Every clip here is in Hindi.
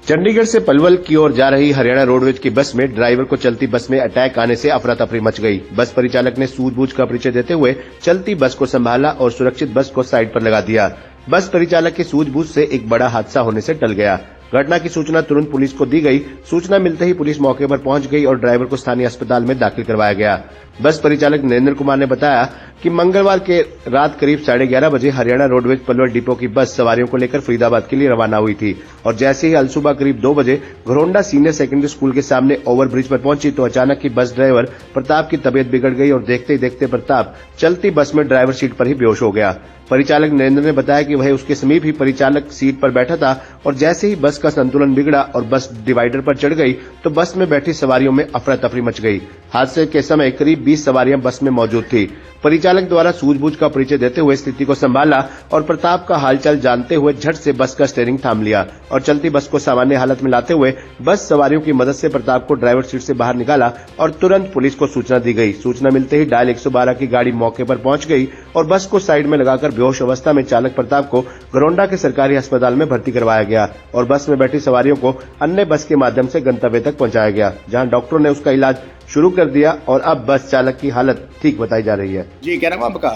चंडीगढ़ से पलवल की ओर जा रही हरियाणा रोडवेज की बस में ड्राइवर को चलती बस में अटैक आने से अफरा तफरी मच गई। बस परिचालक ने सूझबूझ का परिचय देते हुए चलती बस को संभाला और सुरक्षित बस को साइड पर लगा दिया। बस परिचालक की सूझबूझ से एक बड़ा हादसा होने से टल गया। घटना की सूचना तुरंत पुलिस को दी गई। सूचना मिलते ही पुलिस मौके पर पहुंच गई और ड्राइवर को स्थानीय अस्पताल में दाखिल करवाया गया। बस परिचालक नरेंद्र कुमार ने बताया कि मंगलवार के रात करीब 11:30 बजे हरियाणा रोडवेज पलवल डिपो की बस सवारियों को लेकर फरीदाबाद के लिए रवाना हुई थी और जैसे ही अलसुबह करीब 2 बजे घरोंडा सीनियर सेकेंडरी स्कूल के सामने ओवरब्रिज पर पहुंची तो अचानक ही बस ड्राइवर प्रताप की तबीयत बिगड़ गई और देखते ही देखते प्रताप चलती बस में ड्राइवर सीट पर ही बेहोश हो गया। परिचालक नरेंद्र ने बताया कि वह उसके समीप ही परिचालक सीट पर बैठा था और जैसे ही बस का संतुलन बिगड़ा और बस डिवाइडर पर चढ़ गई तो बस में बैठी सवारियों में अफरा तफरी मच गई। हादसे के समय करीब 20 सवारियां बस में मौजूद थी। परिचालक द्वारा सूझबूझ का परिचय देते हुए स्थिति को संभाला और प्रताप का हालचाल जानते हुए झट से बस का स्टीयरिंग थाम लिया और चलती बस को सामान्य हालत में लाते हुए बस सवारियों की मदद से प्रताप को ड्राइवर सीट से बाहर निकाला और तुरंत पुलिस को सूचना दी गई। सूचना मिलते ही डायल 112 की गाड़ी मौके पर पहुंच गई और बस को साइड में लगाकर बेहोश अवस्था में चालक प्रताप को घरोंडा के सरकारी अस्पताल में भर्ती करवाया गया और बस में बैठी सवारियों को अन्य बस के माध्यम से गंतव्य तक पहुंचाया गया, जहां डॉक्टरों ने उसका इलाज शुरू कर दिया और अब बस चालक की हालत ठीक बताई जा रही है। जी, क्या नाम आपका?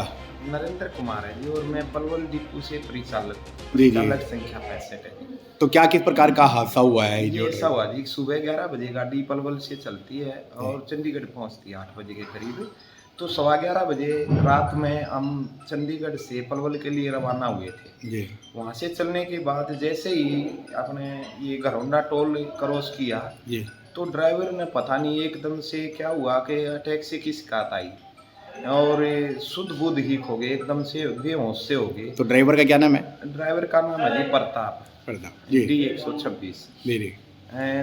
नरेंद्र कुमार है जी और मैं पलवल डिपो से परिचालक जी। चालक संख्या 65 है। तो क्या किस प्रकार का हादसा हुआ है? ये ऐसा हुआ जी, सुबह 11 बजे गाड़ी पलवल से चलती है और चंडीगढ़ पहुंचती है 8 बजे के करीब। तो 11:15 बजे रात में हम चंडीगढ़ से पलवल के लिए रवाना हुए थे जी। वहाँ से चलने के बाद जैसे ही अपने ये घरोंडा टोल क्रॉस किया जी। तो ड्राइवर ने पता नहीं एकदम से क्या हुआ कि अटैक से की शिकायत आई और शुद्ध बुद्ध ही खो गए, एकदम से बेहोश से हो गए। तो ड्राइवर का क्या नाम है? ड्राइवर का नाम है जी प्रताप जी। D126। जी जी।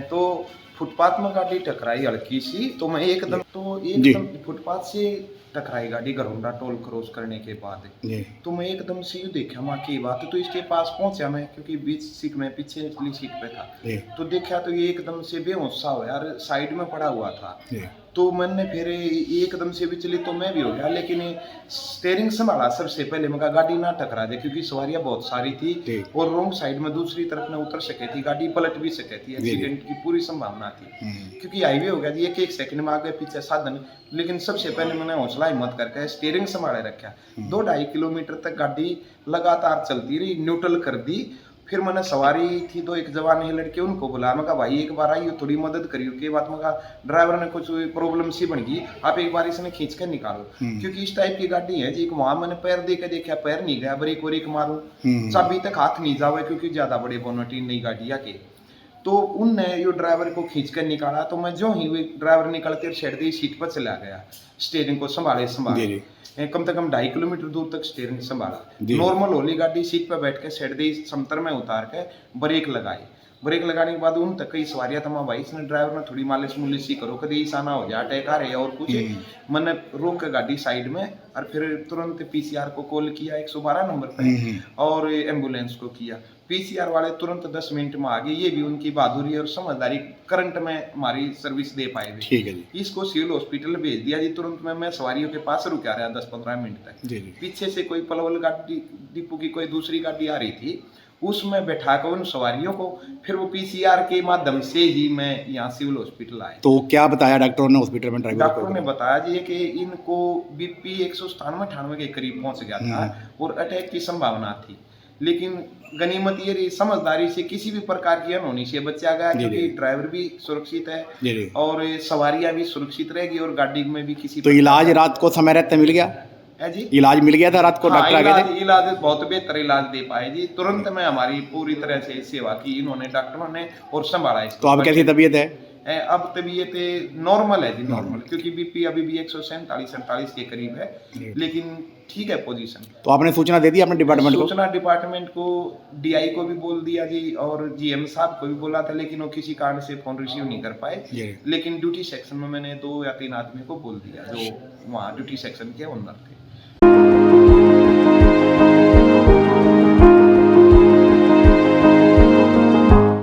तो फुटपाथ में गाड़ी टकराई हल्की सी, तो मैं एकदम फुटपाथ से टकराई गाड़ी घरोंडा टोल क्रॉस करने के बाद। जी। तो मैं एकदम से यूँ देखा माँ की बात, तो इसके पास पहुंचा मैं, क्योंकि बीच सीट में पीछे निचली सीट पे था। जी। तो देखा तो ये एकदम से बेहोश सा हो यार, साइड में पड़ा हुआ था। जी। तो मैंने फिर एकदम से विचलित तो मैं भी हो गया, लेकिन स्टीयरिंग संभाला सबसे पहले। मैं कहा गाड़ी ना टकरा दे, क्योंकि सवारियां बहुत सारी थी और रोंग साइड में दूसरी तरफ न उतर सके थी, गाड़ी पलट भी सके थी, एक्सीडेंट की पूरी संभावना थी। क्योंकि हाईवे हो गया जी, एक सेकंड में आगे पीछे साधन। लेकिन सबसे पहले मैंने हौसला हिम्मत करके स्टीयरिंग संभाले रखा। 2-2.5 किलोमीटर तक गाड़ी लगातार चलती रही, न्यूट्रल कर दी। फिर मैंने सवारी थी तो एक जवान है लड़के, उनको बुलाया। मैं कहा भाई एक बार आइए, थोड़ी मदद करियो। के बात में कहा ड्राइवर ने कुछ प्रॉब्लम सी बन गई, आप एक बार इसने खींच कर निकालो, क्योंकि इस टाइप की गाड़ी है जी। वहां मैंने पैर दे के देखा, पैर नहीं गया, ब्रेक वरेक मारूं चाबी तक हाथ नहीं जावे, क्योंकि ज्यादा बड़े बोनटी नई गाड़िया के। तो उनने यो ड्राइवर को खींच कर निकाला। तो मैं जो ही वे ड्राइवर निकल कर छेड़ दी, सीट पर चला गया, स्टीयरिंग को संभाले कम से कम 2.5 किलोमीटर दूर तक स्टीयरिंग संभाला। नॉर्मल होली गाड़ी सीट पर बैठ के छेड़ दी, समतर में उतार के ब्रेक लगाई। ब्रेक लगाने के बाद उन तक कई सवारियां तमा भाई, इसने ड्राइवर ने थोड़ी मालिश मुलिश ही करो, कभी ऐसा ना हो जाए अटैक आ रहे और कुछ। मैंने रोक के गाड़ी साइड में और फिर तुरंत पीसीआर को कॉल किया 112 नंबर पे और एम्बुलेंस को किया। पीसीआर वाले तुरंत 10 मिनट में आ गए। ये भी उनकी बहादुरी और समझदारी, करंट में हमारी सर्विस दे पाए। ठीक है जी। इसको सिविल हॉस्पिटल भेज दिया जी तुरंत में। मैं सवारियों के पास रुका रहा 10-15 मिनट तक। जी। पीछे से कोई पलवल गाड़ी डिपो की कोई दूसरी गाड़ी आ रही थी, उसमें बैठा कर उन सवारियों को फिर वो पीसीआर के माध्यम से ही मैं यहाँ सिविल हॉस्पिटल आया। तो क्या बताया डॉक्टरों ने हॉस्पिटल में? डॉक्टरों ने बताया जी कि इनको बीपी 197-98 के करीब पहुंच गया था और अटैक की संभावना थी। लेकिन गनीमत ये रही, समझदारी से किसी भी प्रकार की अनहोनी से बचा गया, क्योंकि ड्राइवर भी सुरक्षित है और सवारियां भी सुरक्षित रहेगी और गाड़ी में भी किसी। तो इलाज रात को समय रहते मिल गया है जी? इलाज मिल गया था रात को? डॉक्टर आ गए थे? इलाज बहुत बेहतर इलाज दे पाए जी। तुरंत में हमारी पूरी तरह से सेवा की इन्होंने, डॉक्टरों ने, और संभाला इसको। तो अब कैसी तबीयत है? अब तबीयत नॉर्मल है जी, नॉर्मल, क्योंकि बीपी अभी भी 147-48 के करीब है, लेकिन ठीक है पोजीशन। तो आपने सूचना दे दी अपने डिपार्टमेंट को? सूचना डिपार्टमेंट को, डीआई को भी बोल दिया जी और जीएम साहब को भी बोला था, लेकिन वो किसी कारण से फोन रिसीव नहीं कर पाए। लेकिन ड्यूटी सेक्शन में मैंने 2 या 3 आदमी को बोल दिया जो वहाँ ड्यूटी सेक्शन के ओनर थे।